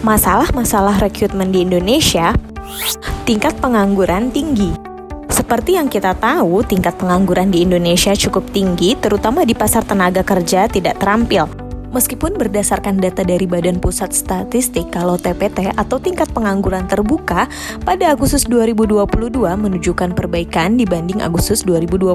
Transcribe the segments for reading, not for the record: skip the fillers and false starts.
Masalah-masalah rekrutmen di Indonesia, tingkat pengangguran tinggi. Seperti yang kita tahu, tingkat pengangguran di Indonesia cukup tinggi, terutama di pasar tenaga kerja tidak terampil. Meskipun berdasarkan data dari Badan Pusat Statistik kalau TPT atau tingkat pengangguran terbuka pada Agustus 2022 menunjukkan perbaikan dibanding Agustus 2021,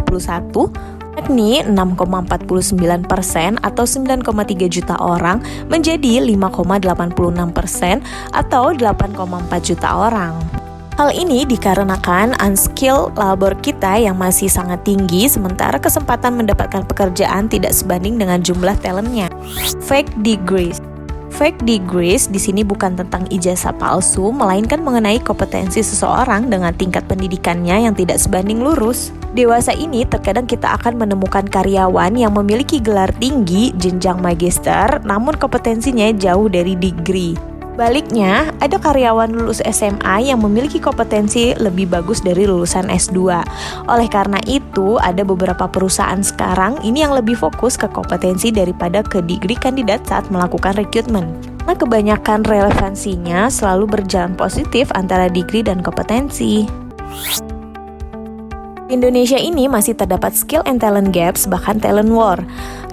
yakni 6,49% atau 9,3 juta orang menjadi 5,86% atau 8,4 juta orang. Hal ini dikarenakan unskilled labor kita yang masih sangat tinggi, sementara kesempatan mendapatkan pekerjaan tidak sebanding dengan jumlah talentnya. Fake degrees. Fake degrees di sini bukan tentang ijazah palsu, melainkan mengenai kompetensi seseorang dengan tingkat pendidikannya yang tidak sebanding lurus. Dewasa ini terkadang kita akan menemukan karyawan yang memiliki gelar tinggi, jenjang magister, namun kompetensinya jauh dari degree. Baliknya, ada karyawan lulus SMA yang memiliki kompetensi lebih bagus dari lulusan S2. Oleh karena itu, ada beberapa perusahaan sekarang ini yang lebih fokus ke kompetensi daripada ke degree kandidat saat melakukan rekrutmen. Nah, kebanyakan relevansinya selalu berjalan positif antara degree dan kompetensi. Di Indonesia ini masih terdapat skill and talent gaps, bahkan talent war.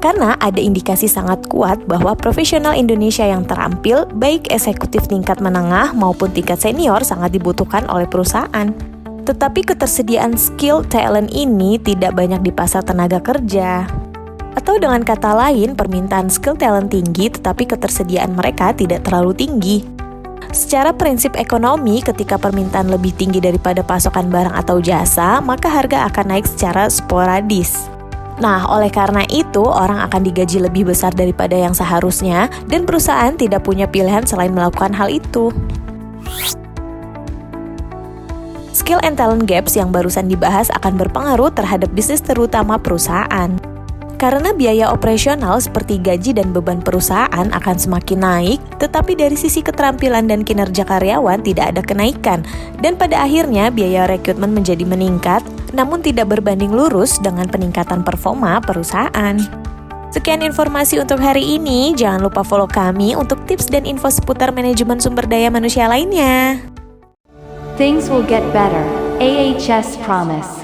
Karena ada indikasi sangat kuat bahwa profesional Indonesia yang terampil, baik eksekutif tingkat menengah maupun tingkat senior sangat dibutuhkan oleh perusahaan. Tetapi ketersediaan skill talent ini tidak banyak di pasar tenaga kerja. Atau dengan kata lain, permintaan skill talent tinggi tetapi ketersediaan mereka tidak terlalu tinggi. Secara prinsip ekonomi, ketika permintaan lebih tinggi daripada pasokan barang atau jasa, maka harga akan naik secara sporadis. Nah, oleh karena itu, orang akan digaji lebih besar daripada yang seharusnya, dan perusahaan tidak punya pilihan selain melakukan hal itu. Skill and talent gaps yang barusan dibahas akan berpengaruh terhadap bisnis terutama perusahaan. Karena biaya operasional seperti gaji dan beban perusahaan akan semakin naik, tetapi dari sisi keterampilan dan kinerja karyawan tidak ada kenaikan, dan pada akhirnya biaya rekrutmen menjadi meningkat, namun tidak berbanding lurus dengan peningkatan performa perusahaan. Sekian informasi untuk hari ini, jangan lupa follow kami untuk tips dan info seputar manajemen sumber daya manusia lainnya. Things will get better. AHS Promise.